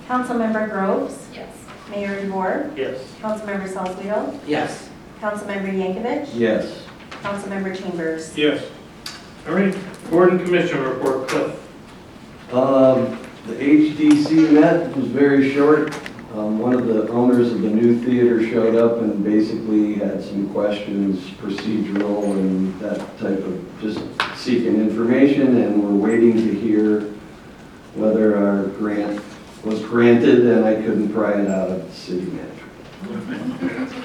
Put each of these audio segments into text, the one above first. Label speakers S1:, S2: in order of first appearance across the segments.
S1: Councilmember Groves,
S2: Yes.
S1: Mayor DeVore,
S3: Yes.
S1: Councilmember Salzweedl,
S4: Yes.
S1: Councilmember Yankovic,
S5: Yes.
S1: Councilmember Chambers.
S3: Yes. All right, board and commission report, Cliff.
S5: The HDC met was very short. One of the owners of the new theater showed up and basically had some questions, procedural and that type of, just seeking information, and we're waiting to hear whether our grant was granted, and I couldn't pry it out of the city manager.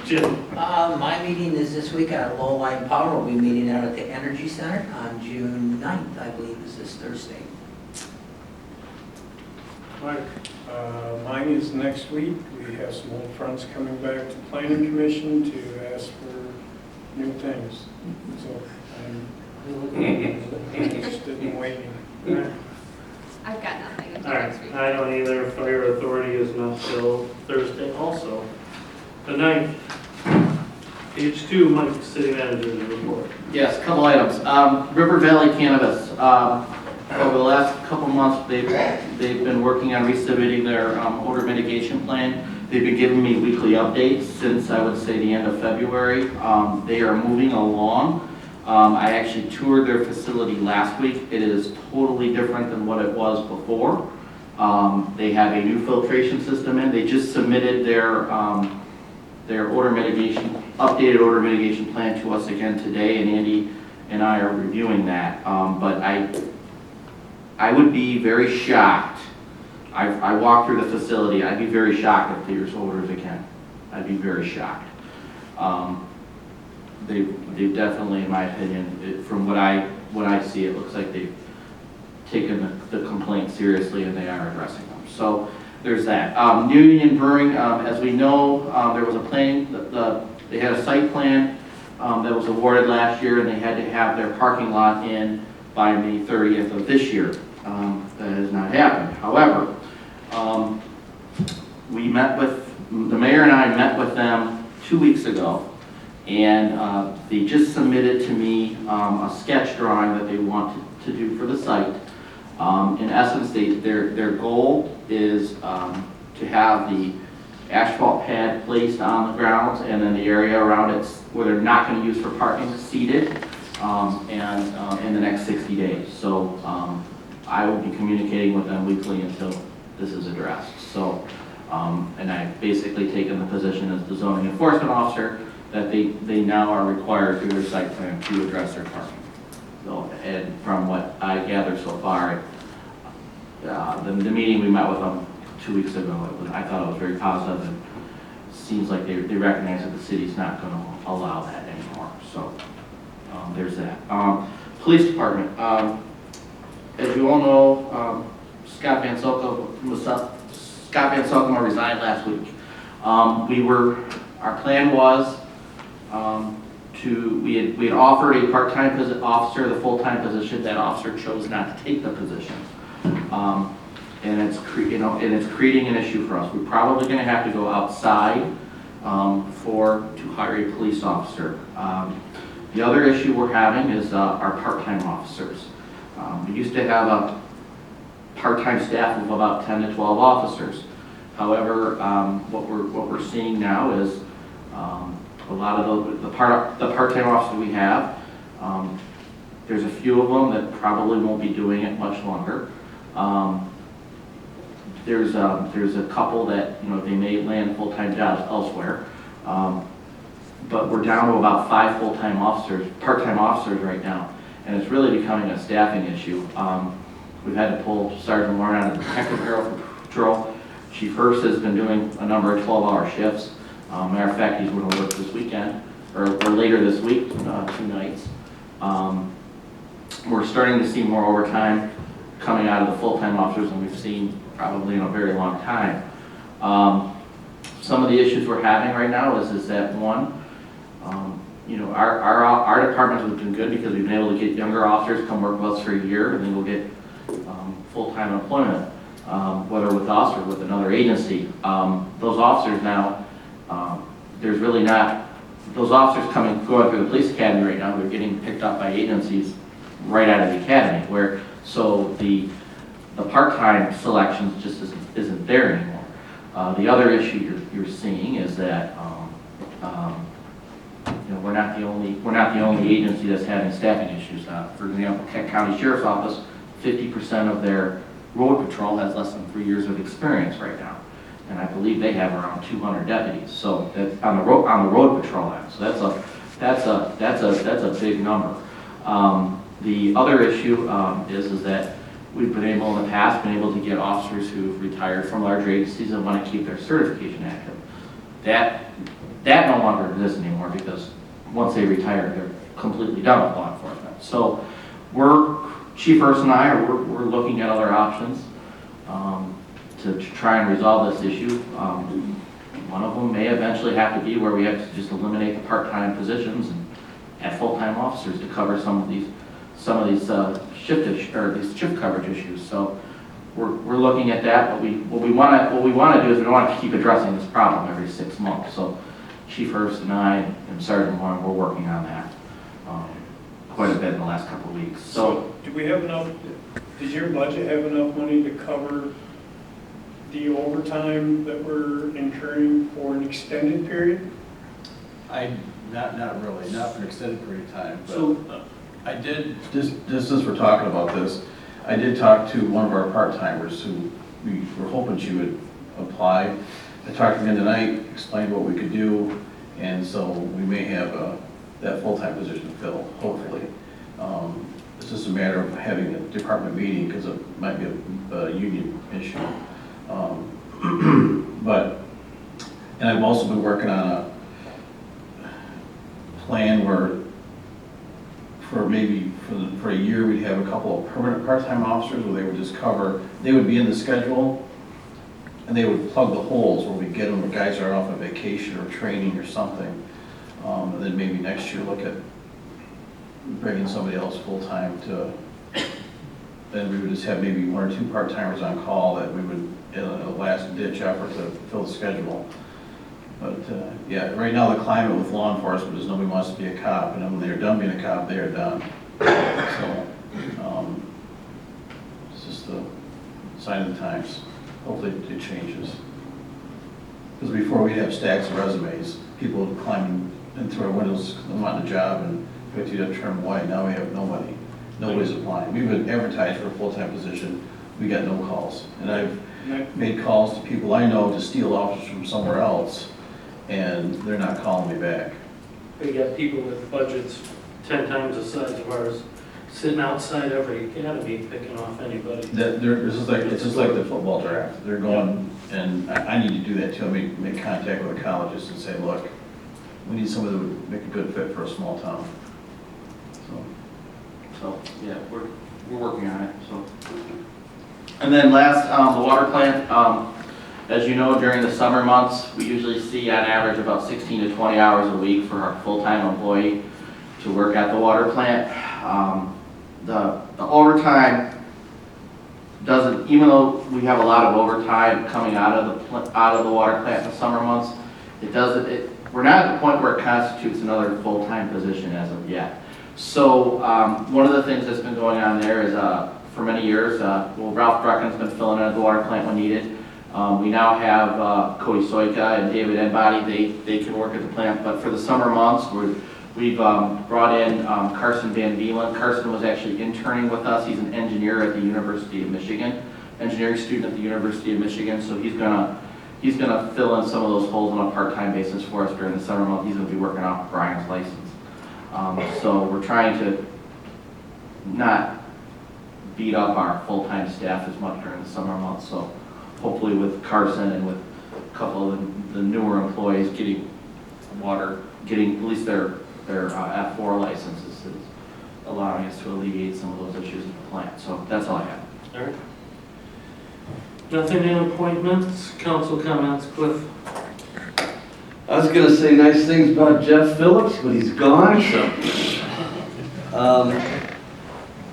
S3: Jim.
S4: My meeting is this week at Low Line Power. We'll be meeting out at the Energy Center on June 9th, I believe, is this Thursday.
S6: Mark, mine is next week. We have some old friends coming back to planning commission to ask for new things. So I'm interested in waiting.
S2: I've got nothing until
S3: All right,
S2: next week.
S3: I don't either. Fire authority is not till Thursday also. The 9th, page 2, Mike, city manager's report.
S7: Yes, a couple items. River Valley Cannabis, over the last couple months, they've been working on resubmitting their odor mitigation plan. They've been giving me weekly updates since, I would say, the end of February. They are moving along. I actually toured their facility last week. It is totally different than what it was before. They have a new filtration system in. They just submitted their odor mitigation, updated odor mitigation plan to us again today, and Andy and I are reviewing that. But I would be very shocked. I walked through the facility. I'd be very shocked if there's odors again. I'd be very shocked. They've definitely, in my opinion, from what I see, it looks like they've taken the complaint seriously and they are addressing them. So there's that. New Union Brewing, as we know, there was a plan, they had a site plan that was awarded last year, and they had to have their parking lot in by May 30th of this year. That has not happened. However, we met with, the mayor and I met with them 2 weeks ago, and they just submitted to me a sketch drawing that they wanted to do for the site. In essence, their goal is to have the asphalt pad placed on the grounds, and then the area around it where they're not going to use for parking seeded, and in the next 60 days. So I will be communicating with them weekly until this is addressed. So, and I've basically taken the position as the zoning enforcement officer that they now are required through their site plan to address their parking. So, and from what I gathered so far, the meeting we met with them 2 weeks ago, I thought it was very positive, and seems like they recognize that the city's not going to allow that anymore. So there's that. Police department. As you all know, Scott Van Solkema resigned last week. Our plan was we had offered a part-time officer the full-time position. That officer chose not to take the position, and it's creating an issue for us. We're probably going to have to go outside to hire a police officer. The other issue we're having is our part-time officers. We used to have a part-time staff of about 10 to 12 officers. However, what we're seeing now is a lot of the part-time officers we have, there's a few of them that probably won't be doing it much longer. There's a couple that, they may land full-time jobs elsewhere. But we're down to about 5 full-time officers, part-time officers right now, and it's really becoming a staffing issue. We've had to pull Sergeant Warren out of the Detective Bureau for patrol. Chief Hurst has been doing a number of 12-hour shifts. Matter of fact, he's going to work this weekend, or later this week, 2 nights. We're starting to see more overtime coming out of the full-time officers than we've seen probably in a very long time. Some of the issues we're having right now is that one, our department has been good because we've been able to get younger officers come work with us for a year, and then we'll get full-time employment, whether with us or with another agency. Those officers now, there's really not, those officers going through the police academy right now, they're getting picked up by agencies right out of the academy, so the part-time selections just isn't there anymore. The other issue you're seeing is that, we're not the only agency that's having staffing issues. For example, Kent County Sheriff's Office, 50% of their road patrol has less than 3 years of experience right now. And I believe they have around 200 deputies, so that's on the road patrol end. So that's a big number. The other issue is that we've been able in the past to get officers who've retired from larger agencies and want to keep their certification active. That no longer exists anymore, because once they retire, they're completely done with law enforcement. So Chief Hurst and I we're looking at other options to try and resolve this issue. One of them may eventually have to be where we have to just eliminate the part-time positions and add full-time officers to cover some of these shift coverage issues. So we're looking at that. What we want to do is we don't want to keep addressing this problem every 6 months. So Chief Hurst and I and Sergeant Warren, we're working on that quite a bit in the last couple of weeks. So
S6: do we have enough, does your budget have enough money to cover the overtime that we're incurring for an extended period?
S8: Not really, not for an extended period of time, but
S3: So,
S8: I did, just as we're talking about this, I did talk to one of our part-timers who we were hoping she would apply. I talked to him tonight, explained what we could do, and so we may have that full-time position filled, hopefully. It's just a matter of having a department meeting, because it might be a union issue. And I've also been working on a plan where for a year, we'd have a couple of permanent part-time officers where they would just they would be in the schedule, and they would plug the holes where we get them, where guys are off on vacation or training or something. And then maybe next year look at bringing somebody else full-time then we would just have maybe 1 or 2 part-timers on call that we would, in a last-ditch effort to fill the schedule. But, yeah, right now the climate with law enforcement is nobody wants to be a cop, and when they're done being a cop, they are done. So, it's just a sign of the times. Hopefully it changes. Because before we'd have stacks of resumes, people would climb in through our windows and want a job, and we had to turn them away. Now we have nobody. Nobody's applying. We've been advertised for a full-time position. We got no calls. And I've made calls to people I know to steal officers from somewhere else, and they're not calling me back.
S3: we got people with budgets 10 times the size of ours sitting outside every academy picking off anybody.
S8: It's just like the football draft. They're going, and I need to do that too. I make contact with the colleges and say, look, we need somebody that would make a good fit for a small town.
S7: So, yeah, we're working on it, so. And then last, the water plant, as you know, during the summer months, we usually see on average about 16 to 20 hours a week for our full-time employee to work at the water plant. The overtime doesn't, even though we have a lot of overtime coming out of the water plant in the summer months, we're not at the point where it constitutes another full-time position as of yet. So one of the things that's been going on there is for many years, Ralph Brecken's been filling in at the water plant when needed. We now have Cody Soika and David Enbody. They can work at the plant, but for the summer months, we've brought in Carson Van Veelen. Carson was actually interning with us. He's an engineer at the University of Michigan, engineering student at the University of Michigan. So he's gonna fill in some of those holes on a part-time basis for us during the summer month. He's gonna be working off Brian's license. So we're trying to not beat up our full-time staff as much during the summer months. So hopefully with Carson and with a couple of the newer employees getting at least their F4 licenses is allowing us to alleviate some of those issues at the plant. So that's all I have.
S3: All right. Nothing in appointments, council comments, Cliff?
S5: I was gonna say nice things about Jeff Phillips, but he's gone, so.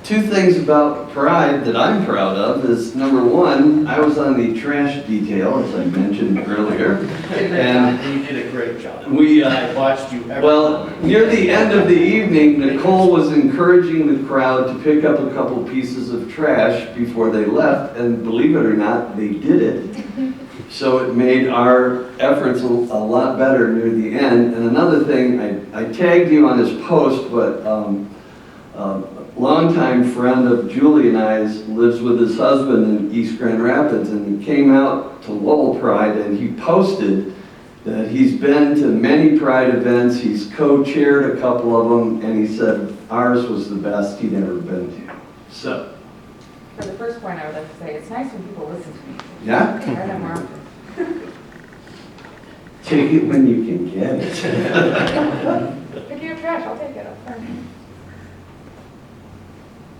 S5: two things about Pride that I'm proud of is, number one, I was on the trash detail, as I mentioned earlier. And
S9: You did a great job.
S5: we,
S9: I watched you every
S5: well,
S9: morning.
S5: near the end of the evening, Nicole was encouraging the crowd to pick up a couple pieces of trash before they left, and believe it or not, they did it. So it made our efforts a lot better near the end. And another thing, I tagged you on this post, but longtime friend of Julie and I's lives with his husband in East Grand Rapids, and he came out to Lowell Pride, and he posted that he's been to many Pride events, he's co-chaired a couple of them, and he said ours was the best he'd ever been to. So,
S10: For the first point, I would like to say, it's nice when people listen to me.
S5: yeah,
S10: Try that more often.
S5: take it when you can get it.
S10: If you have trash, I'll take it.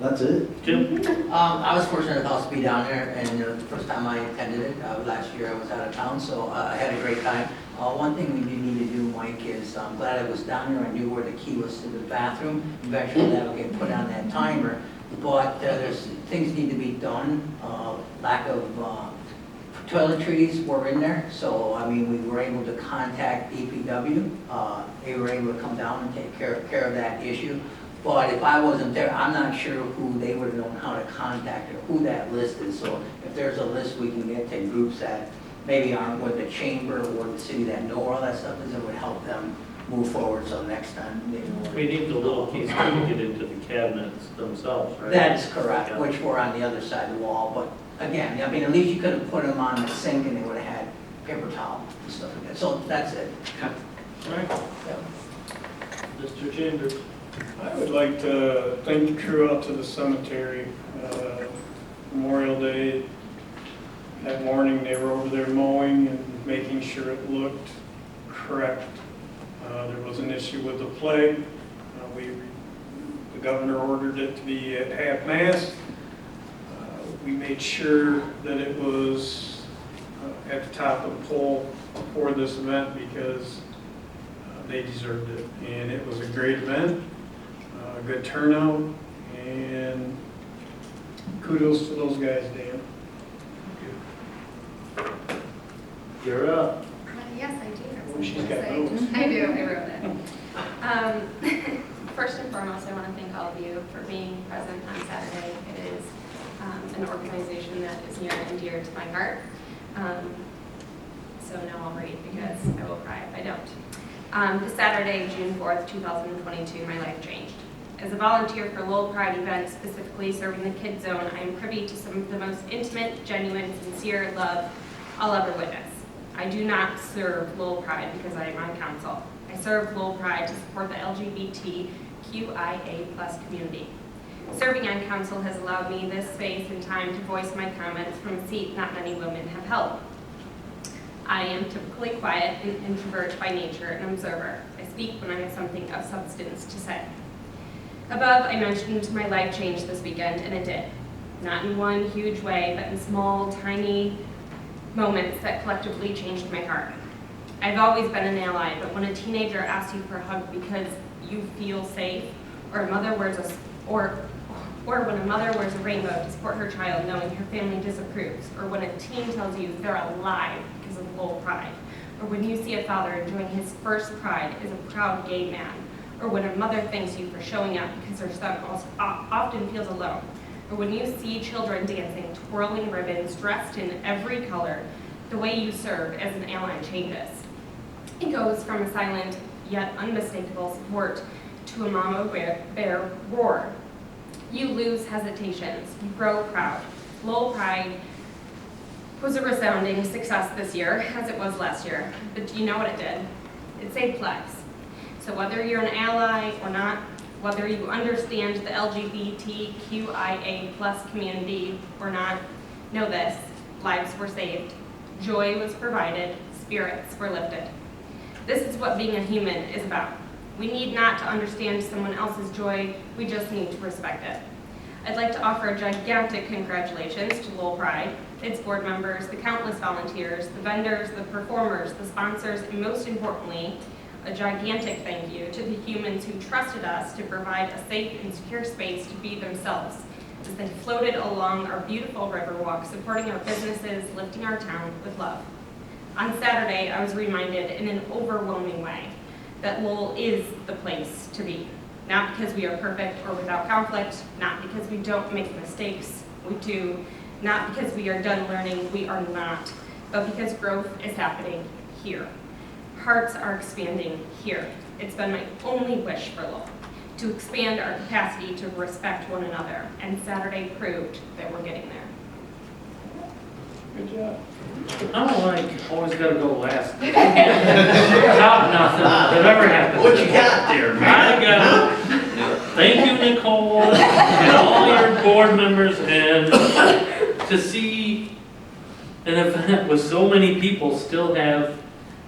S5: That's it.
S3: Jim?
S4: I was fortunate enough to be down there, and the first time I attended it, last year I was out of town, so I had a great time. One thing we do need to do, Mike, is I'm glad I was down there, I knew where the key was to the bathroom. Eventually that'll get put on that timer, but there's, things need to be done. Lack of toiletries were in there, so I mean, we were able to contact DPW. They were able to come down and take care of that issue. But if I wasn't there, I'm not sure who they would have known how to contact or who that list is. So if there's a list we can get to groups that maybe aren't with the chamber or the city that know all that stuff is, it would help them move forward. So next time they know.
S3: We need the little keys to get into the cabinets themselves, right?
S4: That is correct,
S3: Yeah.
S4: which were on the other side of the wall. But again, I mean, at least you could have put them on the sink and they would have had paper towel and stuff like that. So that's it.
S3: All right,
S4: Yeah.
S3: Mr. Chambers.
S6: I would like to thank the crew out to the cemetery. Memorial Day, that morning, they were over there mowing and making sure it looked correct. There was an issue with the flag. The governor ordered it to be at half-mast. We made sure that it was at the top of the pole for this event because they deserved it. And it was a great event. A good turnout, and kudos to those guys, Dan.
S3: You're up.
S2: Yes, I do. have
S6: Oh, she's
S2: something to
S6: got
S2: say.
S6: notes.
S2: I do, I wrote it. First and foremost, I want to thank all of you for being present on Saturday. It is an organization that is near and dear to my heart. So now I'll read because I will cry if I don't. This Saturday, June 4th, 2022, my life changed. As a volunteer for Lowell Pride events, specifically serving the Kids Zone, I am privy to some of the most intimate, genuine, sincere love I'll ever witness. I do not serve Lowell Pride because I am on council. I serve Lowell Pride to support the LGBTQIA+ community. Serving on council has allowed me this space and time to voice my comments from a seat not many women have held. I am typically quiet and introvert by nature and observer. I speak when I have something of substance to say. Above, I mentioned my life changed this weekend, and it did. Not in one huge way, but in small, tiny moments that collectively changed my heart. I've always been an ally, but when a teenager asks you for a hug because you feel safe, or when a mother wears a rainbow to support her child knowing her family disapproves, or when a teen tells you they're alive because of Lowell Pride, or when you see a father enjoying his first Pride as a proud gay man, or when a mother thanks you for showing up because their son often feels alone, or when you see children dancing, twirling ribbons, dressed in every color, the way you serve as an ally changes. It goes from a silent yet unmistakable support to a mama bear roar. You lose hesitations, you grow proud. Lowell Pride was a resounding success this year, as it was last year, but do you know what it did? It saved lives. So whether you're an ally or not, whether you understand the LGBTQIA+ community or not, know this: lives were saved, joy was provided, spirits were lifted. This is what being a human is about. We need not to understand someone else's joy, we just need to respect it. I'd like to offer a gigantic congratulations to Lowell Pride, its board members, the countless volunteers, the vendors, the performers, the sponsors, and most importantly, a a gigantic thank you to the humans who trusted us to provide a safe and secure space to be themselves as they floated along our beautiful Riverwalk, supporting our businesses, lifting our town with love. On Saturday, I was reminded in an overwhelming way that Lowell is the place to be. Not because we are perfect or without conflict, not because we don't make mistakes, we do, not because we are done learning, we are not, but because growth is happening here. Hearts are expanding here. It's been my only wish for Lowell, to expand our capacity to respect one another, and Saturday proved that we're getting there.
S9: Good job.
S3: I don't like, always gotta go last. Top nothing that ever happened.
S4: What you got?
S3: There, I got, thank you, Nicole, and all your board members, and to see an event with so many people still have,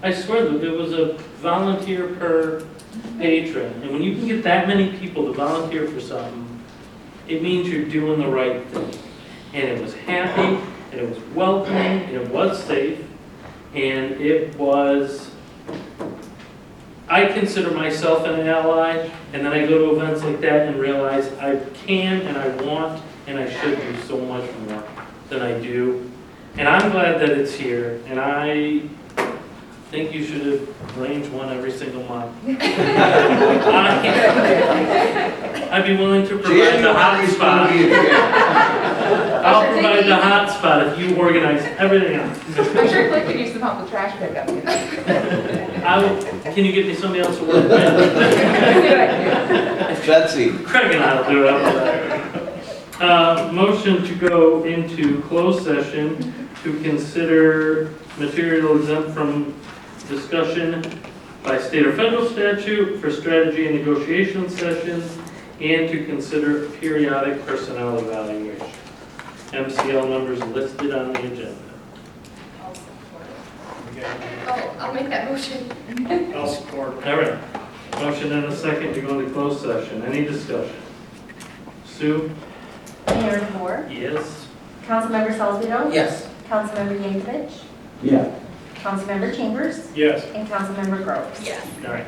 S3: I swear that it was a volunteer per patron, and when you can get that many people to volunteer for something, it means you're doing the right thing. And it was happy, and it was welcoming, and it was safe, and it was, I consider myself an ally, and then I go to events like that and realize I can and I want and I should do so much more than I do. And I'm glad that it's here, and I think you should arrange one every single month. I'd be willing to provide the hot spot. I'll provide the hot spot if you organize everything else.
S10: I'm sure Cliff could use some help with trash pickup.
S3: Can you get me somebody else to work with?
S5: Betsy.
S3: Craig and I'll do it. Motion to go into closed session to consider material exempt from discussion by state or federal statute for strategy and negotiation sessions, and to consider periodic personnel evaluation. MCL numbers listed on the agenda.
S2: I'll make that motion.
S6: I'll support.
S3: All right. Motion and a second to go into closed session. Any discussion? Sue?
S1: Mayor DeVore,
S3: Yes.
S1: Councilmember Salzweedl,
S4: Yes.
S1: Councilmember Yankovic,
S5: Yeah.
S1: Councilmember Chambers,
S6: Yes.
S1: and Councilmember Groves.
S2: Yes.
S3: All right.